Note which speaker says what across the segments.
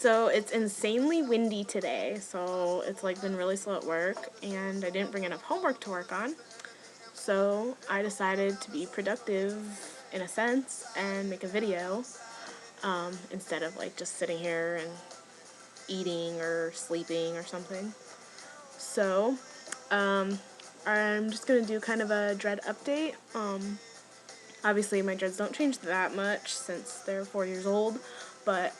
Speaker 1: So it's insanely windy today, so it's like been really slow at work, and I didn't bring enough homework to work on. So I decided to be productive in a sense and make a video instead of like just sitting here and eating or sleeping or something. So I'm just gonna do kind of a dread update. Obviously my dreads don't change that much since they're 4 years old, but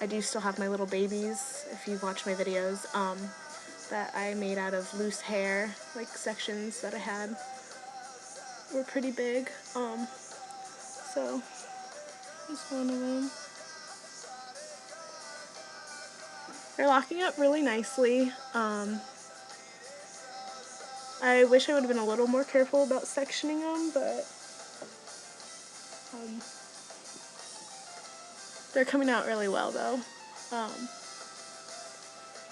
Speaker 1: I do still have my little babies, if you watch my videos, that I made out of loose hair, like sections that I had were pretty big. So here's one of them. They're locking up really nicely. I wish I would have been a little more careful about sectioning them, but they're coming out really well though.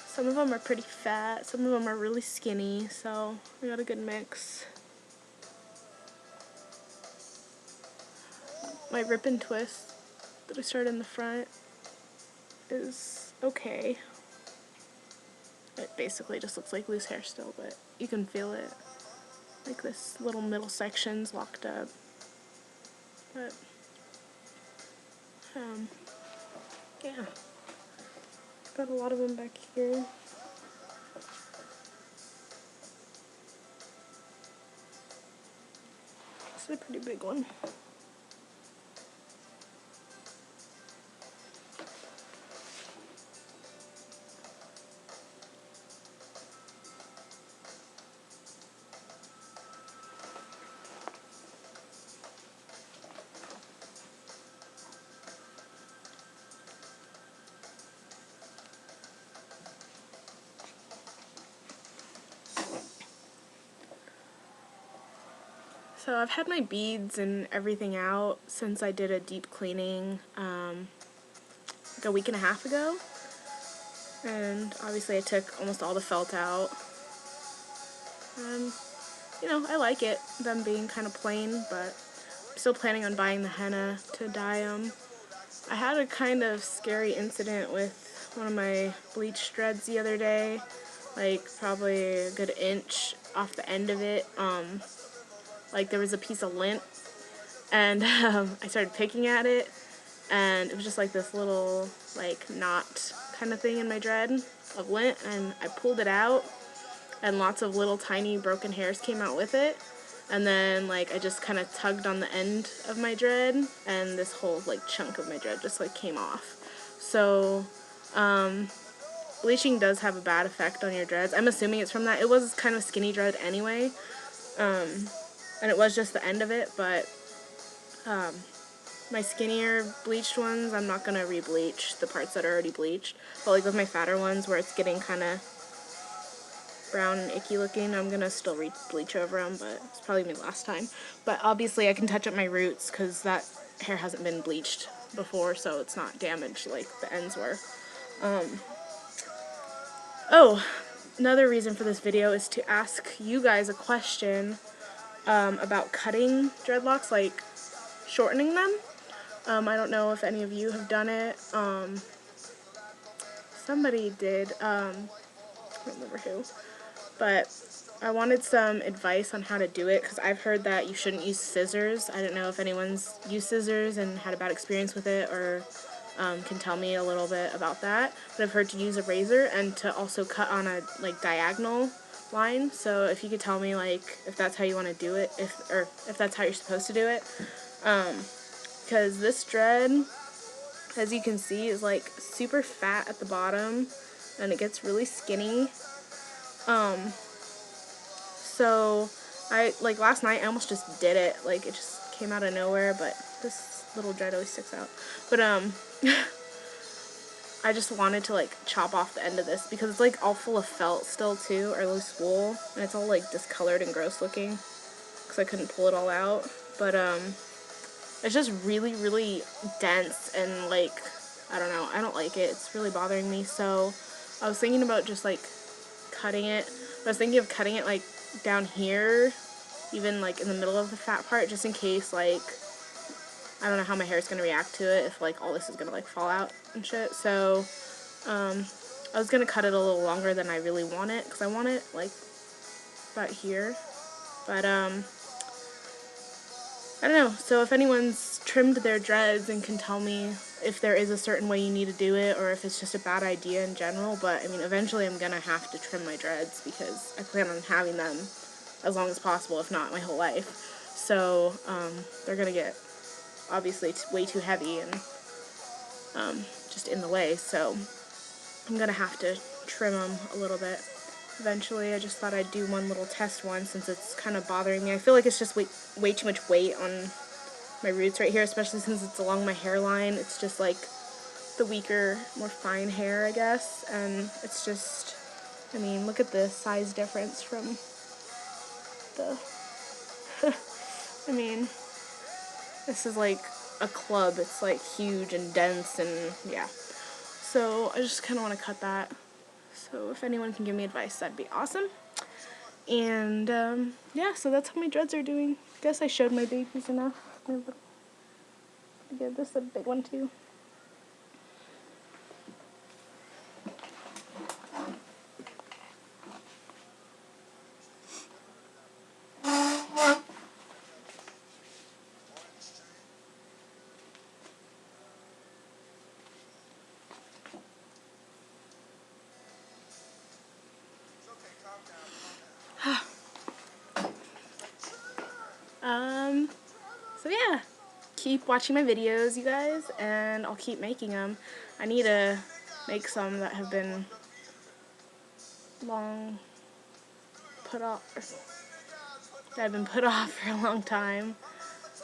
Speaker 1: Some of them are pretty fat, some of them are really skinny, so we got a good mix. My rip and twist that I started in the front is okay. It basically just looks like loose hair still, but you can feel it. Like this little middle section's locked up. But, yeah. Got a lot of them back here. This is a pretty big one. So I've had my beads and everything out since I did a deep cleaning like a week and a half ago. And obviously I took almost all the felt out. You know, I like it, them being kind of plain, but I'm still planning on buying the henna to dye them. I had a kind of scary incident with one of my bleach dreads the other day, like probably a good inch off the end of it. Like there was a piece of lint, and I started picking at it, and it was just like this little like knot kind of thing in my dread of lint, and I pulled it out, and lots of little tiny broken hairs came out with it, and then like I just kind of tugged on the end of my dread, and this whole like chunk of my dread just like came off. So bleaching does have a bad effect on your dreads. I'm assuming it's from that. It was kind of a skinny dread anyway, and it was just the end of it, but my skinnier bleached ones, I'm not going to re-bleach the parts that are already bleached. But like with my fatter ones where it's getting kind of brown and icky looking, I'm going to still re-bleach over them, but it's probably my last time. But obviously I can touch up my roots because that hair hasn't been bleached before, so it's not damaged like the ends were. Oh, another reason for this video is to ask you guys a question about cutting dreadlocks, like shortening them. I don't know if any of you have done it. Somebody did, I don't remember who, but I wanted some advice on how to do it, because I've heard that you shouldn't use scissors. I don't know if anyone's used scissors and had a bad experience with it, or can tell me a little bit about that. But I've heard to use a razor and to also cut on a like diagonal line. So if you could tell me like if that's how you want to do it, if that's how you're supposed to do it, because this dread, as you can see, is like super fat at the bottom and it gets really skinny. So I like last night I almost just did it, like it just came out of nowhere, but this little dread always sticks out. But I just wanted to like chop off the end of this because it's like all full of felt still too, or loose wool, and it's all like discolored and gross looking because I couldn't pull it all out. But it's just really, really dense and like, I don't know, I don't like it. It's really bothering me. So I was thinking about just like cutting it. I was thinking of cutting it like down here, even like in the middle of the fat part, just in case like I don't know how my hair is going to react to it, if like all this is going to like fall out and shit. So I was going to cut it a little longer than I really want it, because I want it like about here. But I don't know. So if anyone's trimmed their dreads and can tell me if there is a certain way you need to do it, or if it's just a bad idea in general. But I mean, eventually I'm gonna have to trim my dreads because I plan on having them as long as possible, if not my whole life. So they're gonna get obviously way too heavy and just in the way. So I'm gonna have to trim them a little bit eventually. I just thought I'd do one little test one since it's kind of bothering me. I feel like it's just way too much weight on my roots right here, especially since it's along my hairline. It's just like the weaker, more fine hair, I guess, and it's just, I mean, look at the size difference from the, I mean, this is like a club. It's like huge and dense, and yeah. So I just kind of want to cut that. So if anyone can give me advice, that'd be awesome. And yeah, so that's how my dreads are doing. I guess I showed my babies enough. Give this a big one too. So yeah, keep watching my videos, you guys, and I'll keep making them. I need to make some that have been long put off, that have been put off for a long time.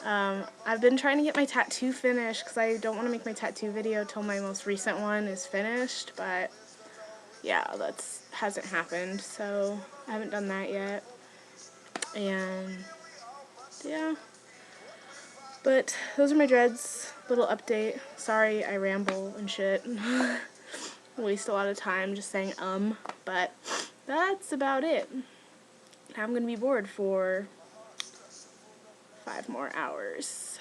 Speaker 1: I've been trying to get my tattoo finished because I don't want to make my tattoo video till my most recent one is finished, but yeah, that's hasn't happened, so I haven't done that yet. And yeah, but those are my dreads. Little update. Sorry I ramble and shit. Waste a lot of time just saying but that's about it. I'm gonna be bored for 5 more hours.